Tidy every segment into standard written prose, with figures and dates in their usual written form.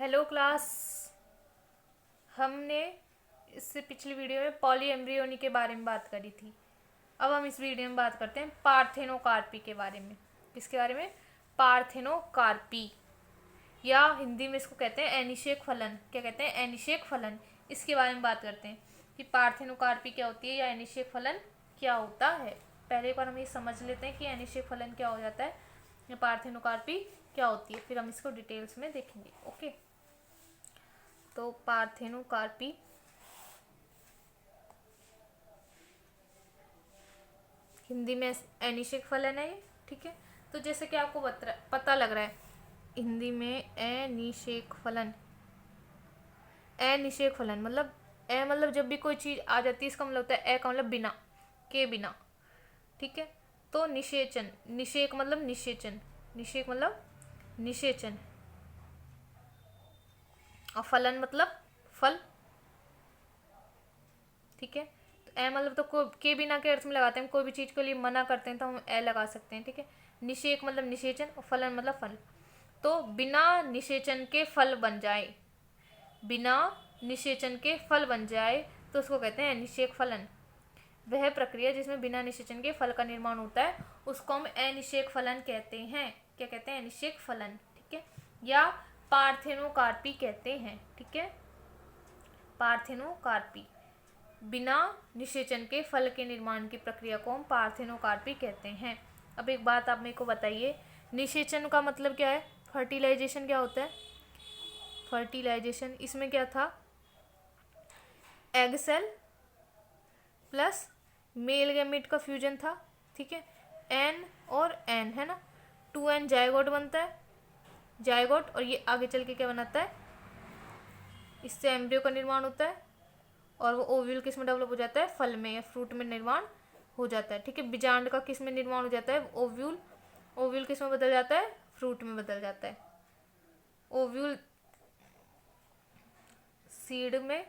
Hello class. हमने इससे पिछली वीडियो में पॉली एम्ब्रियोनी के बारे में बात करी थी। अब हम इस वीडियो में बात करते हैं पार्थेनोकार्पी के बारे में। किसके बारे में? पार्थेनोकार्पी, या हिंदी में इसको कहते हैं एनिषेक फलन। क्या कहते हैं? एनिषेक फलन। इसके बारे में बात करते हैं कि पार्थेनोकार्पी क्या होती है या एनिषेक फलन क्या होता है। पहले एक बार हम ये समझ लेते हैं कि एनिषेक फलन क्या हो जाता है या पार्थेनोकार्पी क्या होती है, फिर हम इसको डिटेल्स में देखेंगे। ओके, तो पार्थेनोकार्पी हिंदी में एनिषेक फलन है ये। ठीक है, तो जैसे कि आपको पता लग रहा है हिंदी में एनिषेक फलन। एनिषेक फलन मतलब मतलब जब भी कोई चीज आ जाती है इसका मतलब होता है का मतलब बिना, के बिना। ठीक है, तो निषेचन, निषेक मतलब निषेचन, निषेक मतलब निषेचन, और फलन मतलब फल। ठीक है, तो मतलब तो के बिना के अर्थ में लगाते हैं। कोई भी चीज के लिए मना करते हैं तो हम लगा सकते हैं। ठीक है, निषेक मतलब निषेचन और फलन मतलब फल। तो बिना निषेचन के फल बन जाए, बिना निषेचन के फल बन जाए तो उसको कहते हैं अनिषेक फलन। वह प्रक्रिया जिसमें बिना निषेचन के फल का निर्माण होता है उसको हम अनिषेक फलन कहते हैं। क्या कहते हैं? अनिषेक फलन। ठीक है, या पार्थेनोकार्पी कहते हैं। ठीक है, पार्थेनोकार्पी, बिना निषेचन के फल के निर्माण की प्रक्रिया को हम पार्थेनोकार्पी कहते हैं। अब एक बात आप मेरे को बताइए, निषेचन का मतलब क्या है? फर्टिलाइजेशन क्या होता है? फर्टिलाइजेशन, इसमें क्या था? Egg cell plus male gamete का फ्यूजन था। ठीक है, एन और एन है ना, 2n जायगोट बनता है, जायगोट। और ये आगे चल के क्या बनाता है? इससे एम्ब्रियो का निर्माण होता है और वो ओव्यूल किस में डेवलप हो जाता है? फल में या फ्रूट में निर्माण हो जाता है। ठीक है, बीजांड का किस में निर्माण हो जाता है? ओव्यूल। ओव्यूल किस में बदल जाता है? फ्रूट में बदल जाता है। ओव्यूल सीड में,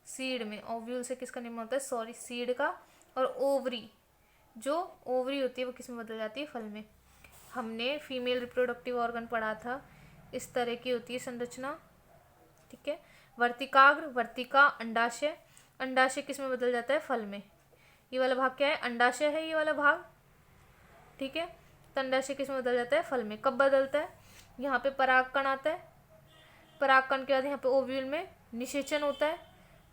सीड में ओव्यूल से किसका निर्माण होता है? सॉरी, सीड का। और ओवरी, जो ओवरी होती है वो किस में बदल जाती है? फल में। हमने फीमेल रिप्रोडक्टिव ऑर्गन पढ़ा था, इस तरह की होती है संरचना। ठीक है, वर्तिकाग्र, वर्तिका, अंडाशय। अंडाशय किस में बदल जाता है? फल में। ये वाला भाग क्या है? अंडाशय है ये वाला भाग। ठीक है, तो अंडाशय किस में बदल जाता है? फल में। कब बदलता है? यहाँ पे परागकण आता है, परागकण के बाद यहाँ पे ओव्यूल में निषेचन होता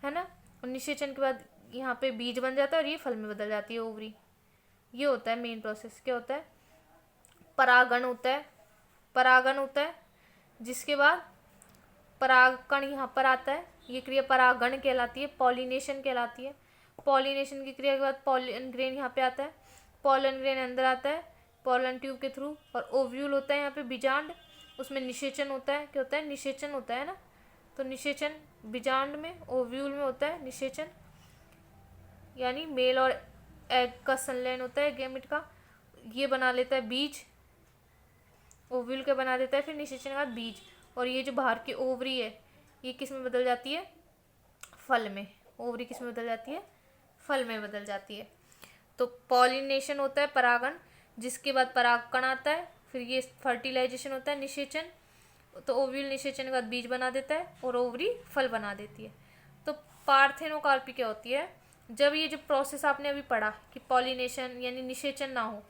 है ना, और निषेचन के बाद यहाँ पे बीज बन जाता है और ये फल में बदल जाती है ओवरी। ये होता है मेन प्रोसेस। क्या होता है? परागण होता है, परागण होता है, जिसके बाद परागकण यहाँ पर आता है। ये क्रिया परागण कहलाती है, पॉलिनेशन कहलाती है। पॉलिनेशन की क्रिया के बाद पॉलन ग्रेन यहाँ पे आता है, पॉलन ग्रेन अंदर आता है पॉलन ट्यूब के थ्रू, और ओव्यूल होता है यहाँ पे बीजांड, उसमें निषेचन होता है। क्या होता है? निषेचन होता है ना, तो निषेचन बीजांड में, ओव्यूल में होता है निषेचन, यानी मेल और एग का संलयन होता है गैमेट का। ये बना लेता है बीज, ओव्यूल के बना देता है, फिर निषेचन के बाद बीज। और ये जो बाहर की ओवरी है ये किस में बदल जाती है? फल में। ओवरी किस में बदल जाती है? फल में बदल जाती है। तो पॉलिनेशन होता है, परागण, जिसके बाद परागकण आता है, फिर ये फर्टिलाइजेशन होता है, निषेचन। तो ओव्यूल निषेचन के बाद बीज बना देता है और ओवरी फल बना देती है। तो पार्थेनोकार्पी क्या होती है? जब ये जो प्रोसेस आपने अभी पढ़ा कि पॉलिनेशन यानी निषेचन ना हो,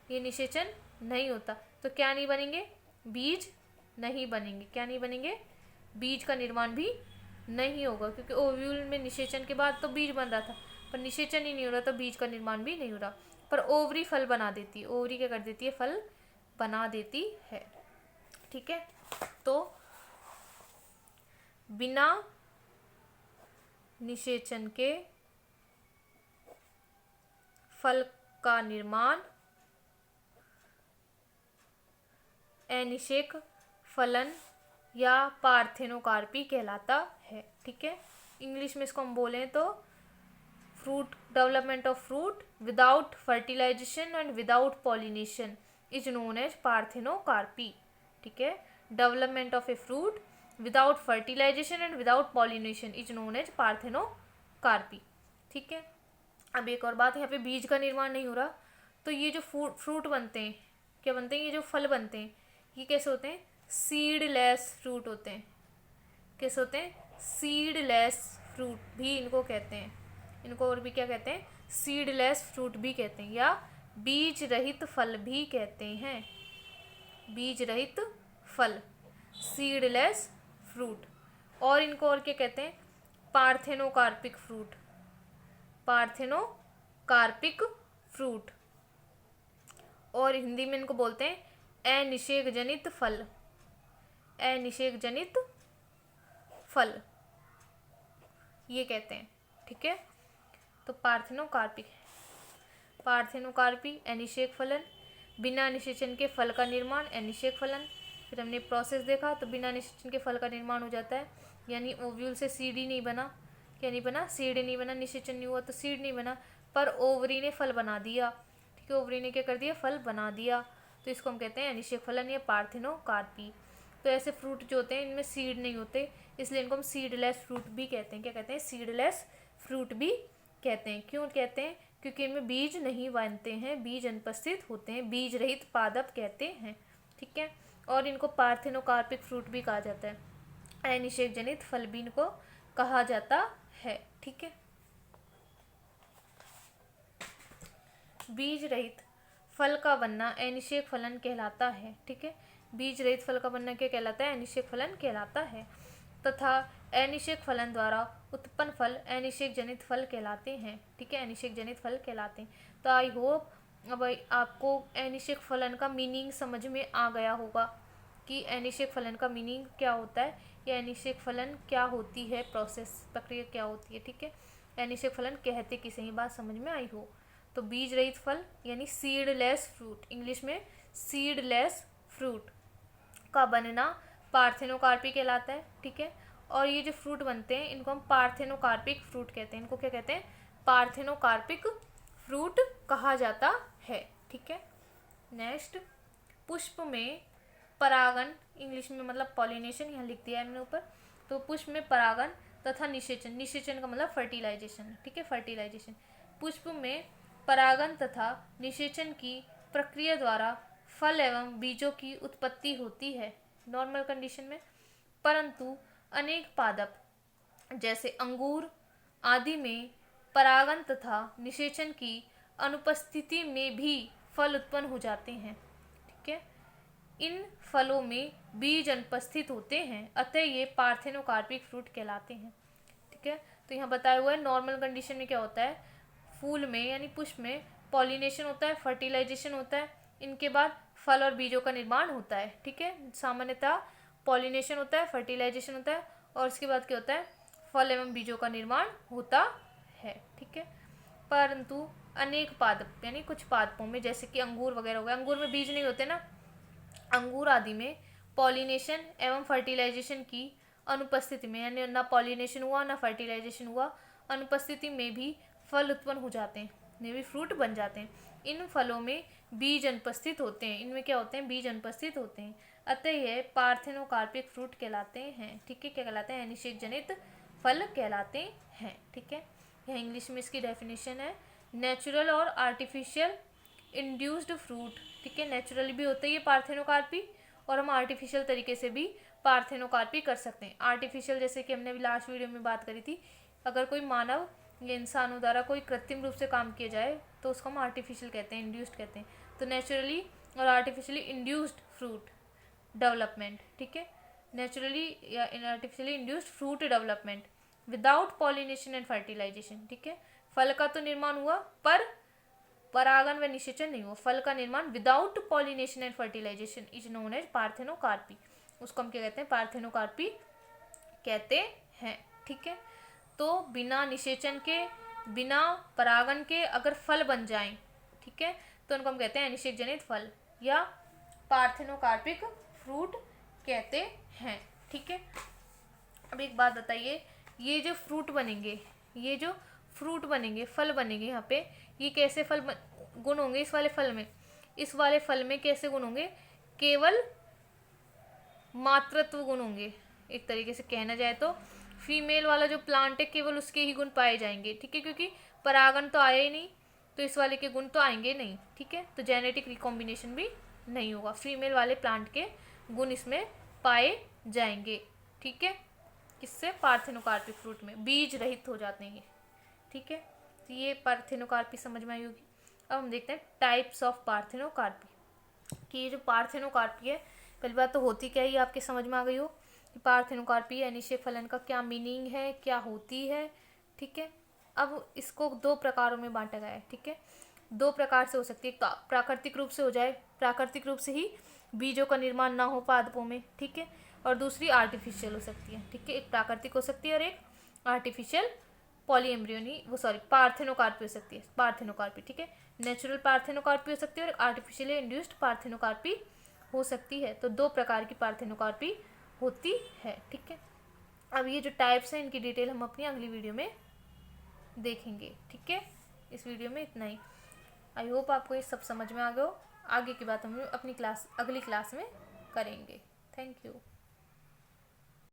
ये निषेचन नहीं होता, तो क्या नहीं बनेंगे? बीज नहीं बनेंगे। क्या नहीं बनेंगे? बीज का निर्माण भी नहीं होगा, क्योंकि ओव्यूल में निषेचन के बाद तो बीज बन रहा था, पर निषेचन ही नहीं हो रहा तो बीज का निर्माण भी नहीं हो रहा। पर ओवरी फल बना देती है। ओवरी क्या कर देती है? फल बना देती है। ठीक है, तो बिना निषेचन के फल का निर्माण अनिषेक फलन या पार्थेनोकार्पी कहलाता है। ठीक है, इंग्लिश में इसको हम बोलें तो fruit, development of fruit without fertilization and without pollination is known as parthenocarpy. ठीक है, development of a fruit without fertilization and without pollination is known as parthenocarpy. ठीक है, अब एक और बात, यहाँ पे बीज का निर्माण नहीं हो रहा, तो ये जो फ्रूट बनते हैं, क्या बनते हैं? ये जो फल बनते हैं ये कैसे होते हैं? सीडलेस फ्रूट होते हैं। कैसे होते हैं? सीडलेस फ्रूट भी इनको कहते हैं। इनको और भी क्या कहते हैं? सीडलेस फ्रूट भी कहते हैं, या बीज रहित फल भी कहते हैं। बीज रहित फल, सीडलेस फ्रूट। और इनको और क्या कहते हैं? Parthenocarpic fruit. Parthenocarpic fruit. और हिंदी में इनको बोलते हैं अनिषेक जनित फल। अनिषेक जनित फल ये कहते हैं। ठीक है, तो पार्थेनोकार्पिक, पार्थेनोकार्पी अनिषेक फलन, बिना निषेचन के फल का निर्माण अनिषेक फलन। फिर हमने प्रोसेस देखा, तो बिना निषेचन के फल का निर्माण हो जाता है, यानी ओव्यूल से सीड ही नहीं बना। क्या नहीं बना? सीड नहीं बना, निषेचन नहीं हुआ तो सीड नहीं बना, पर ओवरी ने फल बना दिया। ठीक है, ओवरी ने क्या कर दिया? फल बना दिया। तो इसको हम कहते हैं अनिषेक फलन या पार्थेनोकार्पी। तो ऐसे फ्रूट जो होते हैं इनमें सीड नहीं होते, इसलिए इनको हम सीडलेस फ्रूट भी कहते हैं। क्या कहते हैं? सीडलेस फ्रूट भी कहते हैं। क्यों कहते हैं? क्योंकि इनमें बीज नहीं बनते हैं, बीज अनुपस्थित होते हैं, बीज रहित पादप कहते हैं। ठीक है, और इनको पार्थेनोकार्पिक फ्रूट भी कहा जाता है। अनिषेक जनित फल भी इनको कहा जाता है। ठीक है, बीज रहित फल का बनना अनिषेक फलन कहलाता है। ठीक है, बीज रहित फल का बनना क्या कहलाता है? अनिषेक फलन कहलाता है। तथा अनिषेक फलन द्वारा उत्पन्न फल अनिषेक जनित फल कहलाते हैं। ठीक है, अनिषेक जनित फल कहलाते हैं। तो आई होप अब आपको अनिषेक फलन का मीनिंग समझ में आ गया होगा कि अनिषेक फलन का मीनिंग क्या होता है, या अनिषेक फलन क्या होती है, प्रोसेस प्रक्रिया क्या होती है। ठीक है, अनिषेक फलन कहते किसे, ही बात समझ में आई हो। तो बीज रहित फल यानी सीडलेस फ्रूट, इंग्लिश में सीडलेस फ्रूट का बनना पार्थेनोकार्पी कहलाता है। ठीक है, और ये जो फ्रूट बनते हैं इनको हम पार्थेनोकार्पिक फ्रूट कहते हैं। इनको क्या कहते हैं? पार्थेनोकार्पिक फ्रूट कहा जाता है। ठीक है, नेक्स्ट, पुष्प में परागन, इंग्लिश में मतलब पॉलिनेशन, यहाँ लिख दिया है मैंने ऊपर। तो पुष्प में परागन तथा निषेचन, निषेचन का मतलब फर्टिलाइजेशन। ठीक है, फर्टिलाइजेशन। पुष्प में परागन तथा निषेचन की प्रक्रिया द्वारा फल एवं बीजों की उत्पत्ति होती है नॉर्मल कंडीशन में, परंतु अनेक पादप जैसे अंगूर आदि में परागन तथा निषेचन की अनुपस्थिति में भी फल उत्पन्न हो जाते हैं। ठीक है, इन फलों में बीज अनुपस्थित होते हैं, अतः ये पार्थेनोकार्पिक फ्रूट कहलाते हैं। ठीक है, तो यहाँ बताया हुआ है नॉर्मल कंडीशन में क्या होता है, फूल में यानी पुष्प में पॉलिनेशन होता है, फर्टिलाइजेशन होता है, इनके बाद फल और बीजों का निर्माण होता है। ठीक है, सामान्यतः पॉलिनेशन होता है, फर्टिलाइजेशन होता है, और उसके बाद क्या होता है, फल एवं बीजों का निर्माण होता है। ठीक है, परंतु अनेक पादप यानी कुछ पादपों में, जैसे कि अंगूर वगैरह हो गया, अंगूर में बीज नहीं होते ना, अंगूर आदि में पॉलिनेशन एवं फर्टिलाइजेशन की अनुपस्थिति में, यानी ना पॉलिनेशन हुआ ना फर्टिलाइजेशन हुआ, अनुपस्थिति में भी फल उत्पन्न हो जाते हैं, ये भी फ्रूट बन जाते हैं। इन फलों में बीज अनुपस्थित होते हैं, इनमें क्या होते हैं, बीज अनुपस्थित होते हैं, अतः यह पार्थेनोकार्पिक फ्रूट कहलाते हैं। ठीक है, क्या कहलाते हैं, अनिषेक जनित फल कहलाते हैं। ठीक है, यह इंग्लिश में इसकी डेफिनेशन है, नेचुरल और आर्टिफिशियल इंड्यूस्ड फ्रूट। ठीक है, नेचुरली भी होता है ये पार्थेनोकार्पी, और हम आर्टिफिशियल तरीके से भी पार्थेनोकार्पी कर सकते हैं। आर्टिफिशियल जैसे कि हमने अभी लास्ट वीडियो में बात करी थी, अगर कोई मानव या इंसानों द्वारा कोई कृत्रिम रूप से काम किया जाए तो उसको हम आर्टिफिशियल कहते हैं, इंड्यूस्ड कहते हैं। तो नेचुरली और आर्टिफिशियली इंड्यूस्ड फ्रूट डेवलपमेंट। ठीक है, नेचुरली या artificially induced fruit development without pollination and fertilization. ठीक है, फल का तो निर्माण हुआ पर परागन व निषेचन नहीं हुआ, फल का निर्माण without pollination and fertilization is known as parthenocarpy, उसको हम क्या कहते हैं, पार्थेनोकार्पी कहते हैं। ठीक है, तो बिना निषेचन के बिना परागन के अगर फल बन जाएं, ठीक है, तो उनको हम कहते हैं अनिषेक जनित फल या पार्थेनोकार्पिक फ्रूट कहते हैं। ठीक है, अब एक बात बताइए, ये जो फ्रूट बनेंगे, ये जो फ्रूट बनेंगे, फल बनेंगे, यहाँ पे ये कैसे फल गुण होंगे इस वाले फल में, इस वाले फल में कैसे गुण होंगे, केवल मातृत्व गुण होंगे। एक तरीके से कहना जाए तो फीमेल वाला जो प्लांट है केवल उसके ही गुण पाए जाएंगे। ठीक है, क्योंकि परागन तो आया ही नहीं, तो इस वाले के गुण तो आएंगे नहीं। ठीक है, तो जेनेटिक रिकॉम्बिनेशन भी नहीं होगा, फीमेल वाले प्लांट के गुण इसमें पाए जाएंगे। ठीक है, किससे? पार्थेनोकार्पी फ्रूट में बीज रहित हो जाते हैं। ठीक है, तो ये पार्थेनोकार्पी समझ में आई होगी। अब हम देखते हैं टाइप्स ऑफ पार्थेनोकार्पी कि ये जो पार्थेनोकार्पी है, पहली बात तो होती क्या है ये आपके समझ में आ गई हो कि पार्थेनोकार्पी या निषेक फलन का क्या मीनिंग है, क्या होती है। ठीक है, अब इसको दो प्रकारों में बांटा गया है। ठीक है, दो प्रकार से हो सकती है, तो प्राकृतिक रूप से हो जाए, प्राकृतिक रूप से ही बीजों का निर्माण ना हो पादपों में। ठीक है, और दूसरी आर्टिफिशियल हो सकती है। ठीक है, एक प्राकृतिक हो सकती है और एक आर्टिफिशियल पॉलीएम्ब्रियोनी पार्थेनोकार्पी हो सकती है, पार्थेनोकार्पी। ठीक है, नेचुरल पार्थेनोकार्पी हो सकती है और आर्टिफिशियली इंड्यूस्ड पार्थेनोकार्पी हो सकती है। तो दो प्रकार की पार्थेनोकार्पी होती है। ठीक है, अब ये जो टाइप्स हैं इनकी डिटेल हम अपनी अगली वीडियो में देखेंगे। ठीक है, इस वीडियो में इतना ही। आई होप आपको ये सब समझ में आ गया हो। आगे की बात हम अपनी अगली क्लास में करेंगे। Thank you.